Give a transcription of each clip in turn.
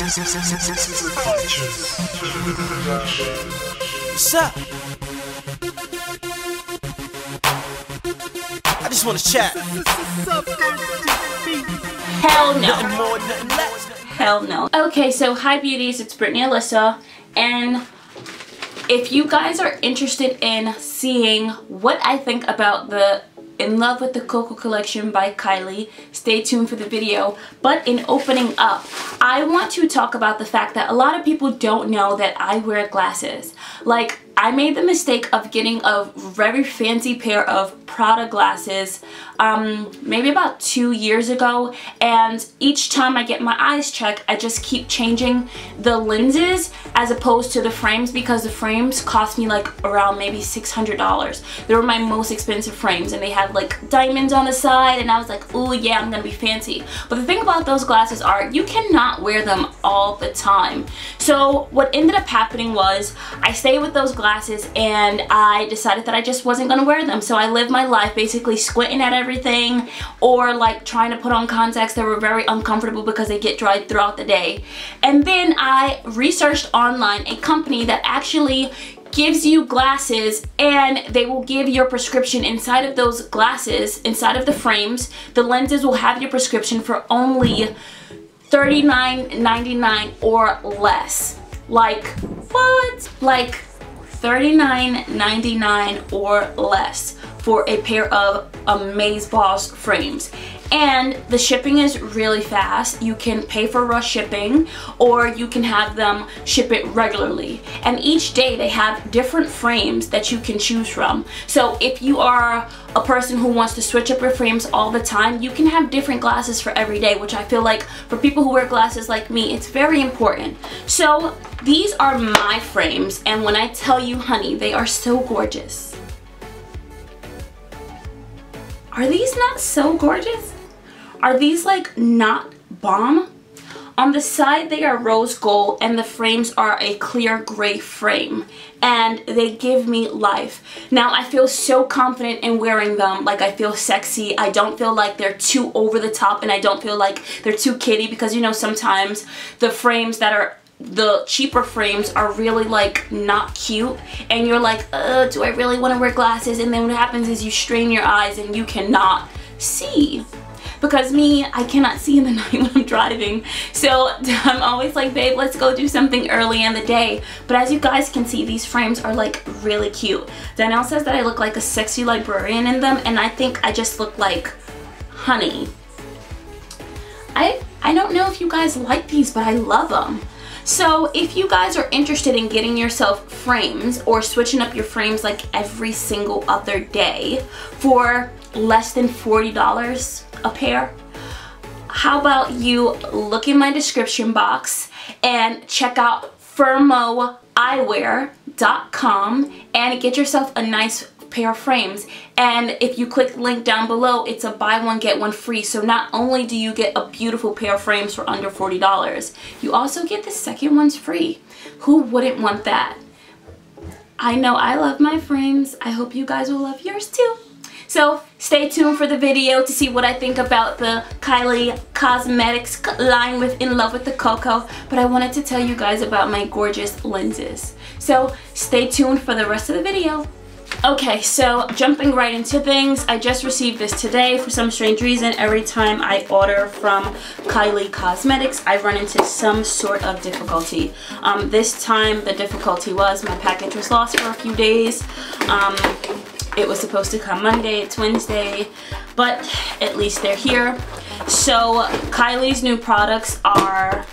What's up? I just want to chat. Hell no. Nothing more, nothing less. Hell no. Okay, so hi beauties, it's Brittany Alyssa, and if you guys are interested in seeing what I think about the In Love with the KOKO Collection by Kylie, stay tuned for the video. But in opening up, I want to talk about the fact that a lot of people don't know that I wear glasses. Like, I made the mistake of getting a very fancy pair of Prada glasses maybe about 2 years ago, and each time I get my eyes checked, I just keep changing the lenses as opposed to the frames, because the frames cost me like around maybe $600. They were my most expensive frames, and they had like diamonds on the side, and I was like, oh yeah, I'm gonna be fancy. But the thing about those glasses are you cannot wear them all the time. So what ended up happening was I stayed with those glasses and I decided that I just wasn't gonna wear them. So I lived my life basically squinting at everything, or like trying to put on contacts that were very uncomfortable because they get dry throughout the day. And then I researched online a company that actually gives you glasses, and they will give your prescription inside of those glasses, inside of the frames. The lenses will have your prescription for only $39.99 or less. Like, what? Like $39.99 or less for a pair of Amazeballs frames. And the shipping is really fast. You can pay for rush shipping, or you can have them ship it regularly. And each day they have different frames that you can choose from. So if you are a person who wants to switch up your frames all the time, you can have different glasses for every day, which I feel like for people who wear glasses like me, it's very important. So these are my frames, and when I tell you, honey, they are so gorgeous. Are these not so gorgeous? Are these like not bomb? On the side they are rose gold, and the frames are a clear gray frame, and they give me life. Now I feel so confident in wearing them. Like, I feel sexy. I don't feel like they're too over the top, and I don't feel like they're too kiddie, because you know sometimes the frames that are the cheaper frames are really like not cute, and you're like, do I really want to wear glasses? And then what happens is you strain your eyes and you cannot see. Because me, I cannot see in the night when I'm driving. So I'm always like, babe, let's go do something early in the day. But as you guys can see, these frames are like really cute. Danielle says that I look like a sexy librarian in them, and I think I just look like honey. I don't know if you guys like these, but I love them. So if you guys are interested in getting yourself frames, or switching up your frames like every single other day for less than $40 a pair, how about you look in my description box and check out Firmoo Eyewear.com and get yourself a nice pair of frames. And if you click the link down below, it's a buy one get one free. So not only do you get a beautiful pair of frames for under $40, you also get the second one's free. Who wouldn't want that? I know I love my frames. I hope you guys will love yours too. So stay tuned for the video to see what I think about the Kylie Cosmetics line with In Love with the KOKO. But I wanted to tell you guys about my gorgeous lenses. So stay tuned for the rest of the video. Okay, so jumping right into things, I just received this today. For some strange reason, every time I order from Kylie Cosmetics, I run into some sort of difficulty. This time the difficulty was my package was lost for a few days. It was supposed to come Monday, it's Wednesday, but at least they're here. So Kylie's new products are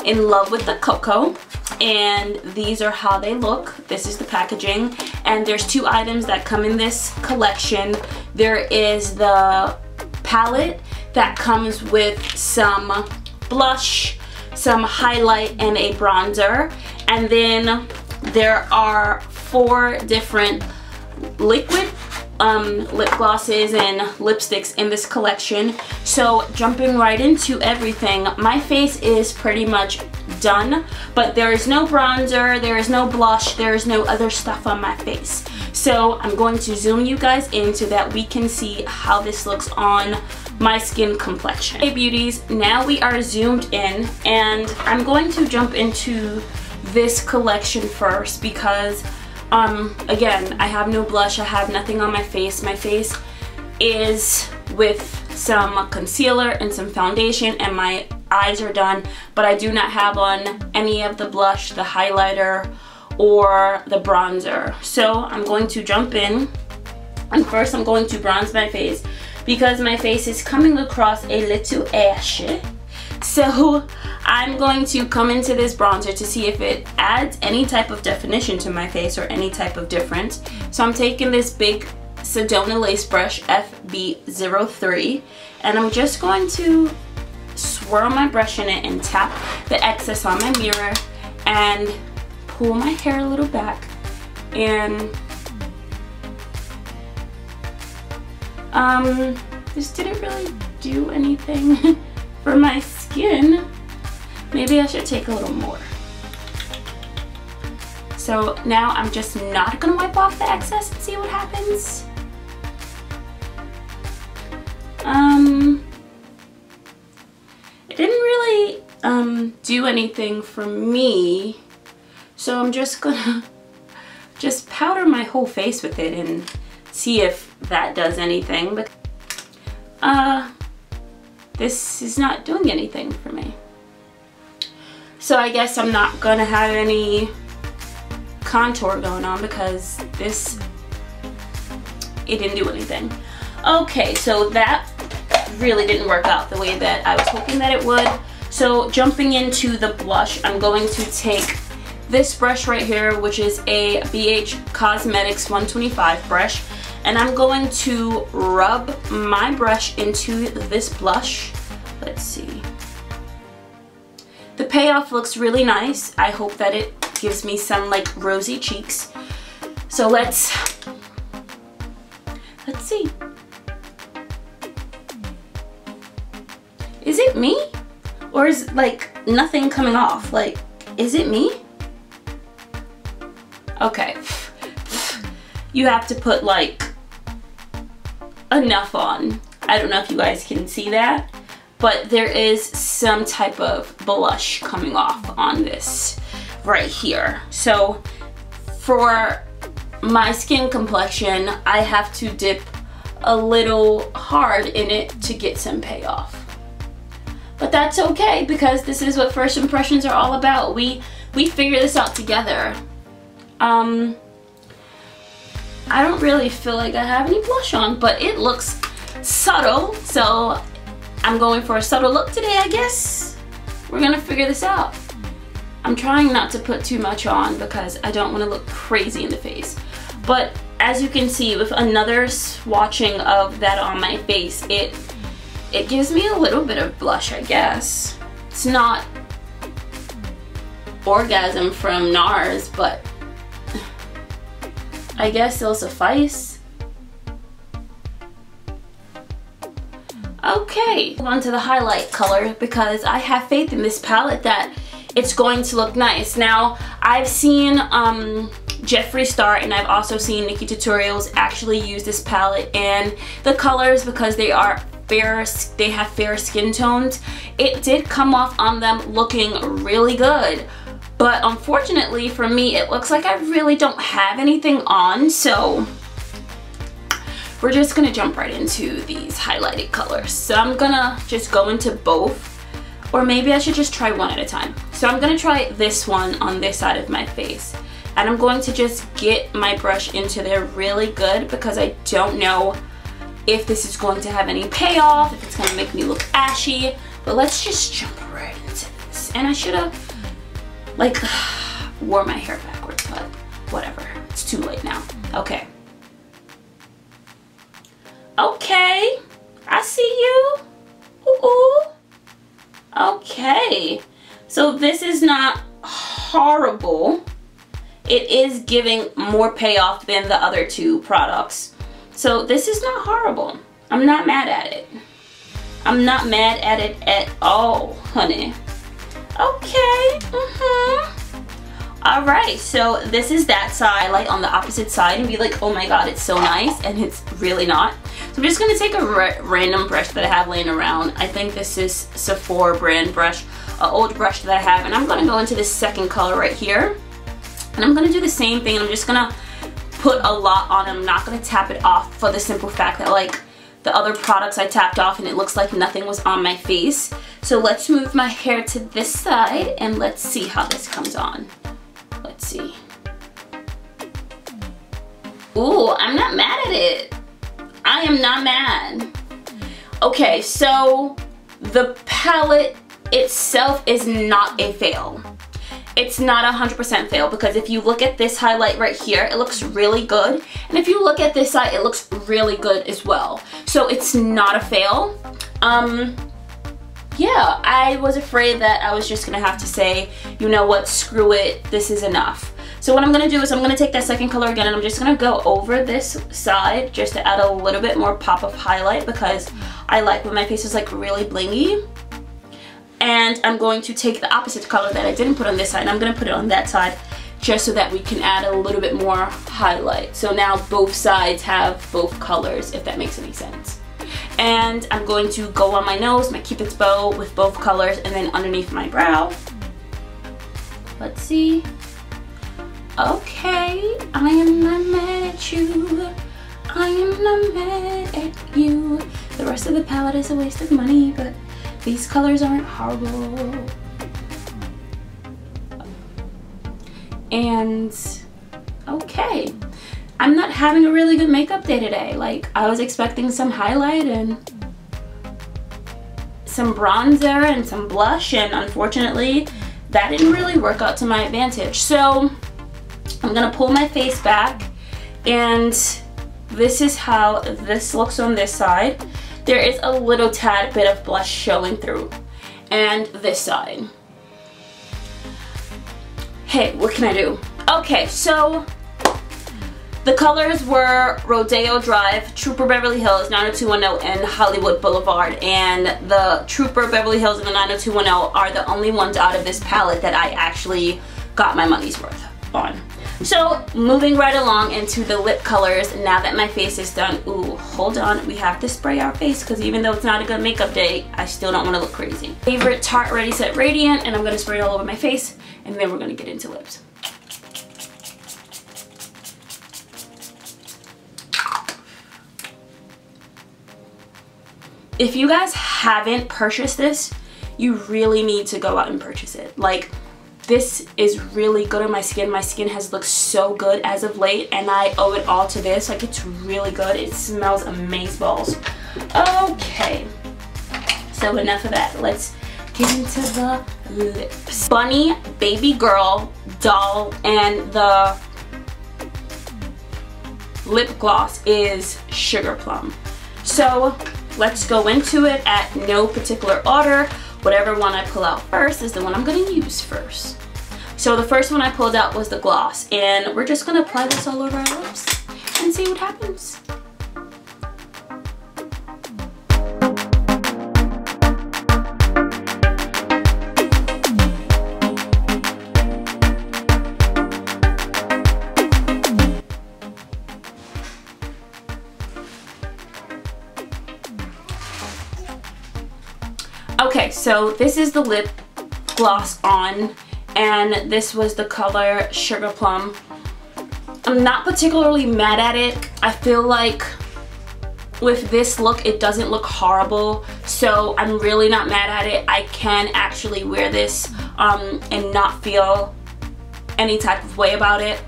In Love with the KOKO, and these are how they look. This is the packaging, and there's two items that come in this collection. There is the palette that comes with some blush, some highlight, and a bronzer, and then there are 4 different liquid lip glosses and lipsticks in this collection. So jumping right into everything, my face is pretty much done, but there is no bronzer, there is no blush, there is no other stuff on my face. So I'm going to zoom you guys in so that we can see how this looks on my skin complexion. Hey beauties, now we are zoomed in and I'm going to jump into this collection first because again, I have no blush, I have nothing on my face. My face is with some concealer and some foundation and my eyes are done, but I do not have on any of the blush, the highlighter, or the bronzer. So I'm going to jump in and first I'm going to bronze my face because my face is coming across a little ashy. So I'm going to come into this bronzer to see if it adds any type of definition to my face or any type of difference. So I'm taking this big Sedona lace brush FB03 and I'm just going to swirl my brush in it and tap the excess on my mirror and pull my hair a little back. And this didn't really do anything for my skin. Maybe I should take a little more. So now I'm just not gonna wipe off the excess and see what happens. It didn't really do anything for me, so I'm just gonna just powder my whole face with it and see if that does anything. But this is not doing anything for me, so I guess I'm not gonna have any contour going on because it didn't do anything. Okay, so that really didn't work out the way that I was hoping that it would. So jumping into the blush, I'm going to take this brush right here, which is a BH Cosmetics 125 brush, and I'm going to rub my brush into this blush. Let's see. The payoff looks really nice. I hope that it gives me some like rosy cheeks. So let's see. Is it me? Or is like nothing coming off? Like, is it me? Okay. You have to put like enough on. I don't know if you guys can see that, but there is some type of blush coming off on this right here. So for my skin complexion, I have to dip a little hard in it to get some payoff. But that's okay because this is what first impressions are all about. We figure this out together. I don't really feel like I have any blush on, but it looks subtle, so I'm going for a subtle look today, I guess. We're gonna figure this out. I'm trying not to put too much on because I don't want to look crazy in the face. But as you can see, with another swatching of that on my face, it gives me a little bit of blush, I guess. It's not Orgasm from Nars, but I guess it'll suffice. Okay, move on to the highlight color because I have faith in this palette that it's going to look nice. Now, I've seen Jeffree Star and I've also seen Nikki Tutorials actually use this palette, and the colors, because they are fair, they have fair skin tones, it did come off on them looking really good. But unfortunately for me, it looks like I really don't have anything on, so we're just gonna jump right into these highlighted colors. So I'm gonna just go into both, or maybe I should just try one at a time. So I'm gonna try this one on this side of my face, and I'm going to just get my brush into there really good because I don't know if this is going to have any payoff, if it's gonna make me look ashy, but let's just jump right into this. And I should have like wore my hair backwards, but whatever, it's too late now. Okay. Okay, I see you. Ooh. Okay, so this is not horrible. It is giving more payoff than the other two products. So this is not horrible. I'm not mad at it. I'm not mad at it at all, honey. Okay, All right, so this is that side, like on the opposite side, and be like, oh my god, it's so nice, and it's really not. So I'm just going to take a random brush that I have laying around. I think this is Sephora brand brush, an old brush that I have. And I'm going to go into this second color right here. And I'm going to do the same thing. I'm just going to put a lot on. I'm not going to tap it off for the simple fact that like the other products I tapped off and it looks like nothing was on my face. So let's move my hair to this side and let's see how this comes on. Let's see. Ooh, I'm not mad at it. I am not mad. Okay, so the palette itself is not a fail. It's not 100% fail because if you look at this highlight right here, it looks really good. And if you look at this side, it looks really good as well. So it's not a fail. Yeah, I was afraid that I was just gonna have to say, you know what, screw it, this is enough. So what I'm gonna do is I'm gonna take that second color again and I'm just gonna go over this side just to add a little bit more pop of highlight because I like when my face is like really blingy. And I'm going to take the opposite color that I didn't put on this side and I'm gonna put it on that side just so that we can add a little bit more highlight. So now both sides have both colors, if that makes any sense. And I'm going to go on my nose, my Cupid's bow with both colors, and then underneath my brow. Let's see. Okay, I am not mad at you. I am not mad at you. The rest of the palette is a waste of money, but these colors aren't horrible. And okay, I'm not having a really good makeup day today. Like, I was expecting some highlight and some bronzer and some blush, and unfortunately that didn't really work out to my advantage. So I'm gonna pull my face back, and this is how this looks on this side. There is a little tad bit of blush showing through, and this side. Hey, what can I do? Okay, so the colors were Rodeo Drive, Trooper Beverly Hills, 90210, and Hollywood Boulevard. And the Trooper Beverly Hills and the 90210 are the only ones out of this palette that I actually got my money's worth on. So moving right along into the lip colors, now that my face is done. Ooh, hold on, we have to spray our face because even though it's not a good makeup day, I still don't want to look crazy. Favorite Tarte Ready Set Radiant, and I'm going to spray it all over my face, and then we're going to get into lips. If you guys haven't purchased this, you really need to go out and purchase it. Like, this is really good on my skin. My skin has looked so good as of late, and I owe it all to this. Like, it's really good. It smells amazeballs. Okay, so enough of that. Let's get into the lips. Bunny, Baby Girl, Doll, and the lip gloss is Sugar Plum. So let's go into it at no particular order. Whatever one I pull out first is the one I'm going to use first. So the first one I pulled out was the gloss, and we're just going to apply this all over our lips and see what happens. Okay, so this is the lip gloss on, and this was the color Sugar Plum. I'm not particularly mad at it. I feel like with this look, it doesn't look horrible, so I'm really not mad at it. I can actually wear this and not feel any type of way about it.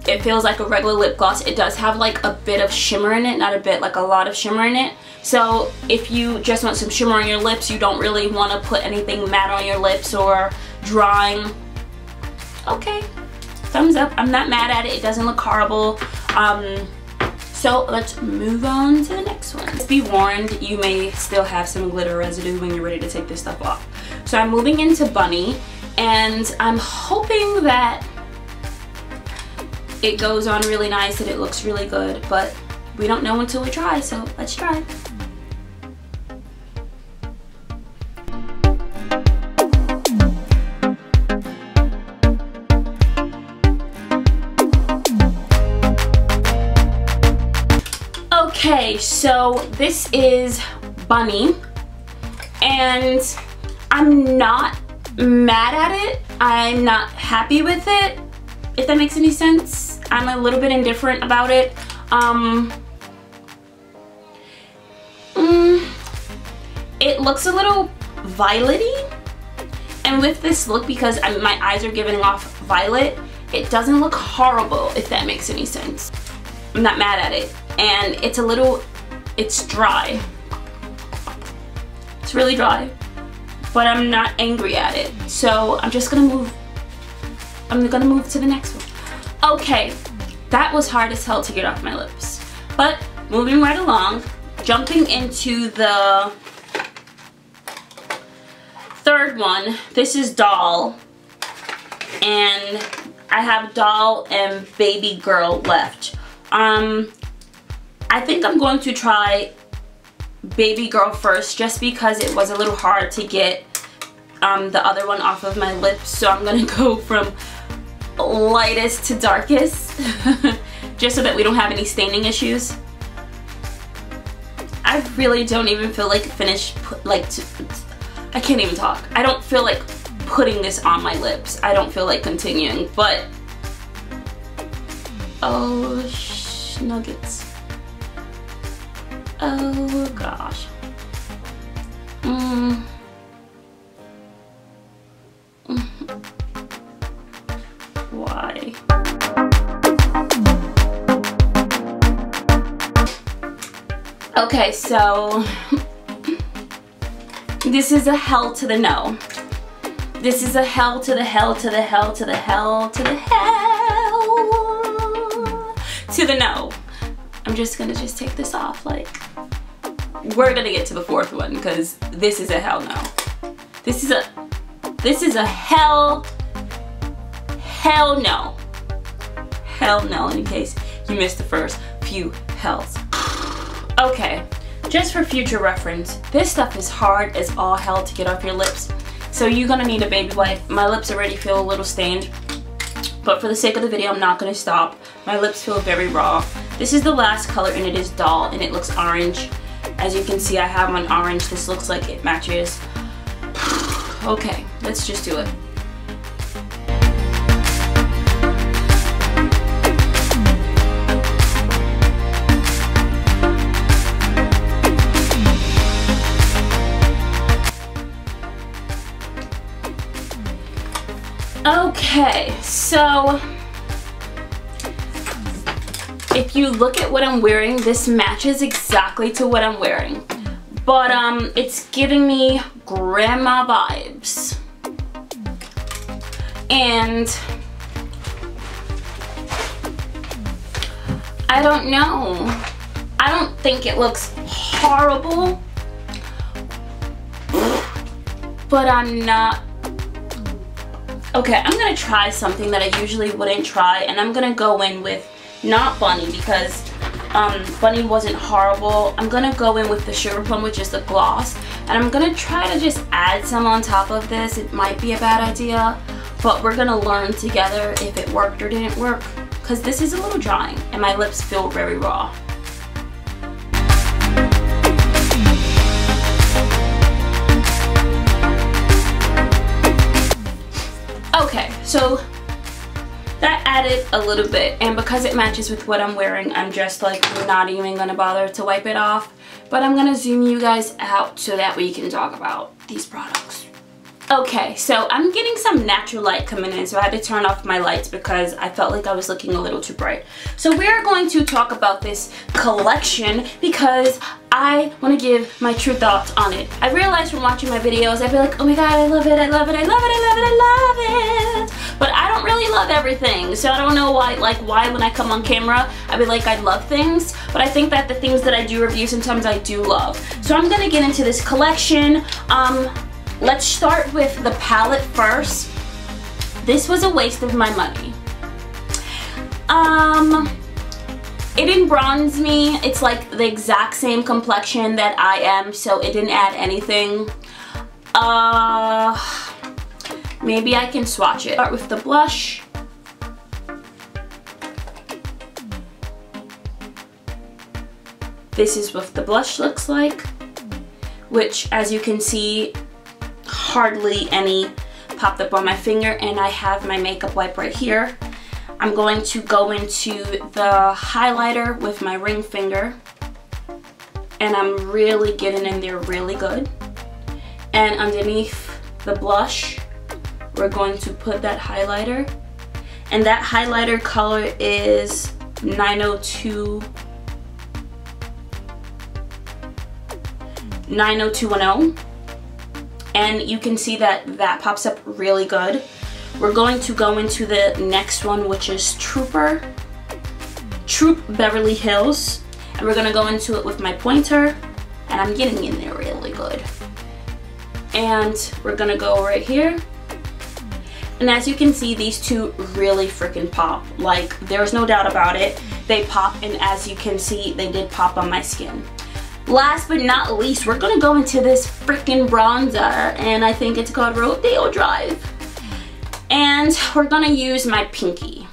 It feels like a regular lip gloss. It does have like a bit of shimmer in it, not a bit, like a lot of shimmer in it. So if you just want some shimmer on your lips, you don't really want to put anything matte on your lips or drawing. Okay, thumbs up. I'm not mad at it. It doesn't look horrible. So let's move on to the next one. Be warned, you may still have some glitter residue when you're ready to take this stuff off. So I'm moving into Bunny, and I'm hoping that it goes on really nice and it looks really good, but we don't know until we try, so let's try. Okay, so this is Bunny, and I'm not mad at it. I'm not happy with it, if that makes any sense. I'm a little bit indifferent about it. It looks a little violet-y, and with this look, because my eyes are giving off violet, it doesn't look horrible, if that makes any sense. I'm not mad at it, and it's dry. It's really dry, but I'm not angry at it. So I'm just gonna move, to the next one. Okay, that was hard as hell to get off my lips. But moving right along, jumping into the third one. This is Doll, and I have Doll and Baby Girl left. I think I'm going to try Baby Girl first, just because it was a little hard to get the other one off of my lips. So I'm gonna go from lightest to darkest, just so that we don't have any staining issues. I really don't even feel like I can't even talk. I don't feel like putting this on my lips. I don't feel like continuing, but oh nuggets. Oh gosh. Why? Okay, so this is a hell to the no. This is a hell to the hell to the hell to the hell to the hell to the no. I'm just gonna take this off. Like, we're gonna get to the fourth one, because this is a hell no. This is a hell no. Hell no, in case you missed the first few hells. Okay, just for future reference, this stuff is hard as all hell to get off your lips. So you're gonna need a baby wipe. My lips already feel a little stained, but for the sake of the video, I'm not gonna stop. My lips feel very raw. This is the last color, and it is Doll, and it looks orange. As you can see, I have one orange. This looks like it matches. Okay, let's just do it. Okay, so if you look at what I'm wearing, this matches exactly to what I'm wearing. But it's giving me grandma vibes. And I don't know. I don't think it looks horrible, but I'm not. Okay, I'm gonna try something that I usually wouldn't try, and I'm gonna go in with not Bunny, because Bunny wasn't horrible. I'm gonna go in with the Sugar Plum, which is the gloss, and I'm gonna try to just add some on top of this. It might be a bad idea, but we're gonna learn together if it worked or didn't work, because this is a little drying and my lips feel very raw. Okay, so that added a little bit, and because it matches with what I'm wearing, I'm just like not even gonna bother to wipe it off. But I'm gonna zoom you guys out so that we can talk about these products. Okay, so I'm getting some natural light coming in, so I had to turn off my lights because I felt like I was looking a little too bright. So we're going to talk about this collection because I want to give my true thoughts on it. I realized from watching my videos, I'd be like, oh my god, I love it, I love it, I love it, I love it, I love it. But I don't really love everything, so I don't know why when I come on camera, I'd be like, I love things. But I think that the things that I do review, sometimes I do love. So I'm gonna get into this collection. Let's start with the palette first. This was a waste of my money. It didn't bronze me. It's like the exact same complexion that I am, so it didn't add anything. Maybe I can swatch it. Start with the blush. This is what the blush looks like, which as you can see, hardly any popped up on my finger, and I have my makeup wipe right here. I'm going to go into the highlighter with my ring finger, and I'm really getting in there really good. And underneath the blush, we're going to put that highlighter, and that highlighter color is 90210, and you can see that that pops up really good. We're going to go into the next one, which is Troop Beverly Hills, and we're gonna go into it with my pointer, and I'm getting in there really good. And we're gonna go right here, and as you can see, these two really freaking pop. Like, there's no doubt about it, they pop, and as you can see, they did pop on my skin. Last but not least, we're gonna go into this freaking bronzer, and I think it's called Rodeo Drive. And we're gonna use my pinky.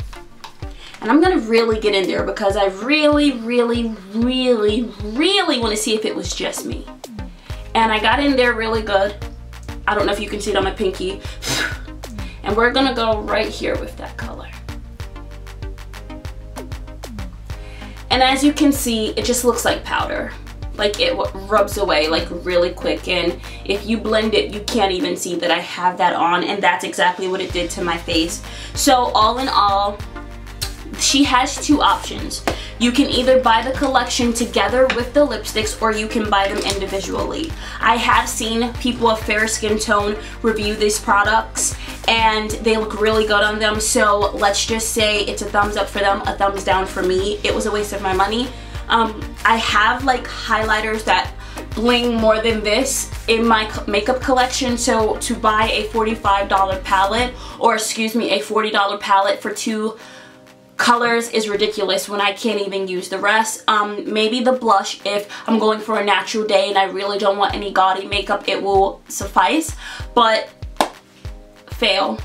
And I'm gonna really get in there because I really wanna see if it was just me. And I got in there really good. I don't know if you can see it on my pinky. And we're gonna go right here with that color. And as you can see, it just looks like powder. Like, it rubs away like really quick, and if you blend it, you can't even see that I have that on, and that's exactly what it did to my face. So all in all, she has two options. You can either buy the collection together with the lipsticks, or you can buy them individually. I have seen people of fair skin tone review these products, and they look really good on them, so let's just say it's a thumbs up for them, a thumbs down for me. It was a waste of my money. I have like highlighters that bling more than this in my makeup collection, so to buy a $45 palette, or excuse me, a $40 palette for two colors is ridiculous when I can't even use the rest. Maybe the blush, if I'm going for a natural day and I really don't want any gaudy makeup, it will suffice, but fail.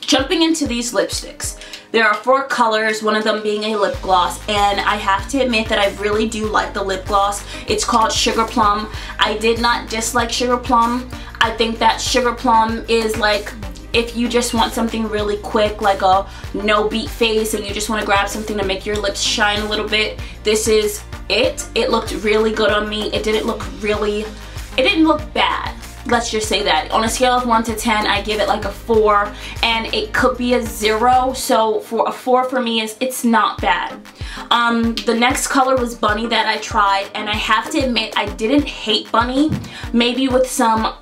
Jumping into these lipsticks. There are 4 colors, one of them being a lip gloss, and I have to admit that I really do like the lip gloss. It's called Sugar Plum. I did not dislike Sugar Plum. I think that Sugar Plum is like, if you just want something really quick, like a no beat face, and you just want to grab something to make your lips shine a little bit, this is it. It looked really good on me. It didn't look bad. Let's just say that. On a scale of 1 to 10, I give it like a 4, and it could be a 0, so for a 4 for me, it's not bad. The next color was Bunny that I tried, and I have to admit, I didn't hate Bunny. Maybe with some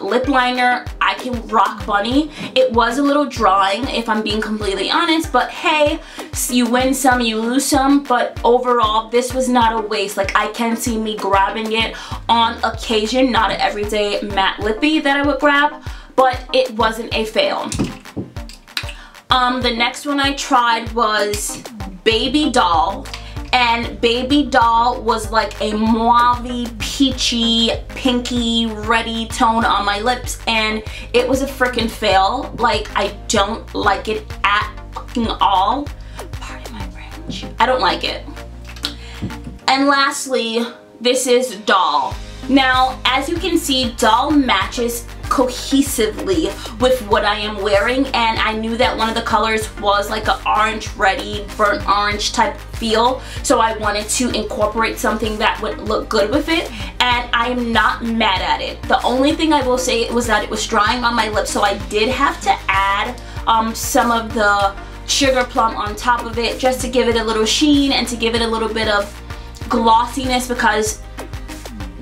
lip liner, I can rock Bunny. It was a little drawing, if I'm being completely honest, but hey, you win some, you lose some, but overall, this was not a waste. Like, I can see me grabbing it on occasion, not an everyday matte lippy that I would grab, but it wasn't a fail. The next one I tried was Baby Doll, and Baby Doll was like a mauve-y, peachy, pinky, reddy tone on my lips, and it was a freaking fail. Like, I don't like it at fucking all. Pardon my French. I don't like it. And lastly, this is Doll. Now, as you can see, Doll matches cohesively with what I am wearing, and I knew that one of the colors was like an orange, reddy, burnt orange type feel, so I wanted to incorporate something that would look good with it, and I am not mad at it. The only thing I will say was that it was drying on my lips, so I did have to add some of the Sugar Plum on top of it just to give it a little sheen and to give it a little bit of glossiness, because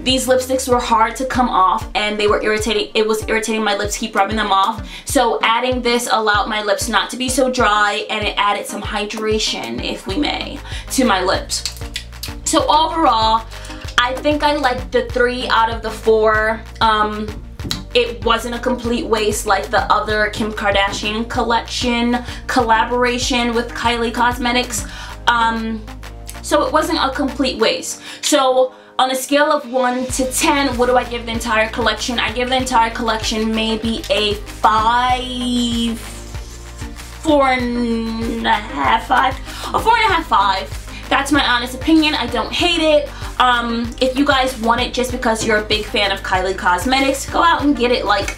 these lipsticks were hard to come off and they were irritating. It was irritating my lips, keep rubbing them off. So adding this allowed my lips not to be so dry, and it added some hydration, if we may, to my lips. So overall, I think I liked the 3 out of the 4. It wasn't a complete waste like the other Kim Kardashian collection collaboration with Kylie Cosmetics. So it wasn't a complete waste. So on a scale of 1 to 10, what do I give the entire collection? I give the entire collection maybe a 5, 4.5, 5. A 4.5, 5. That's my honest opinion. I don't hate it. If you guys want it just because you're a big fan of Kylie Cosmetics, go out and get it. Like,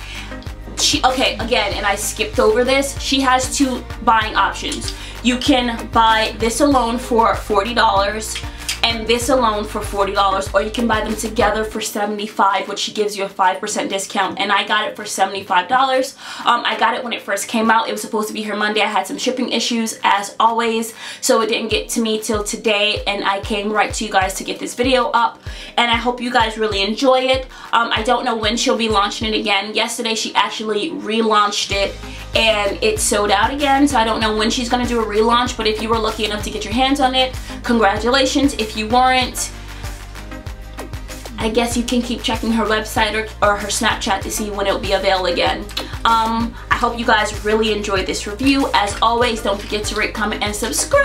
okay, again, and I skipped over this, she has 2 buying options. You can buy this alone for $40 and this alone for $40, or you can buy them together for $75, which she gives you a 5% discount, and I got it for $75. I got it when it first came out. It was supposed to be here Monday. I had some shipping issues as always, so it didn't get to me till today, and I came right to you guys to get this video up, and I hope you guys really enjoy it. I don't know when she'll be launching it again. Yesterday she actually relaunched it and it sold out again, so I don't know when she's going to do a relaunch, but if you were lucky enough to get your hands on it, congratulations. If you weren't, I guess you can keep checking her website or her Snapchat to see when it'll be available again. I hope you guys really enjoyed this review. As always, don't forget to rate, comment, and subscribe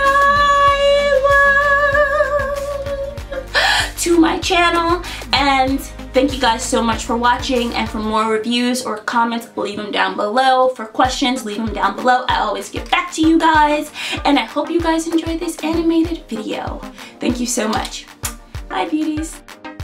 to my channel. And thank you guys so much for watching, and for more reviews or comments, leave them down below. For questions, leave them down below. I always get back to you guys, and I hope you guys enjoyed this animated video. Thank you so much. Bye, beauties.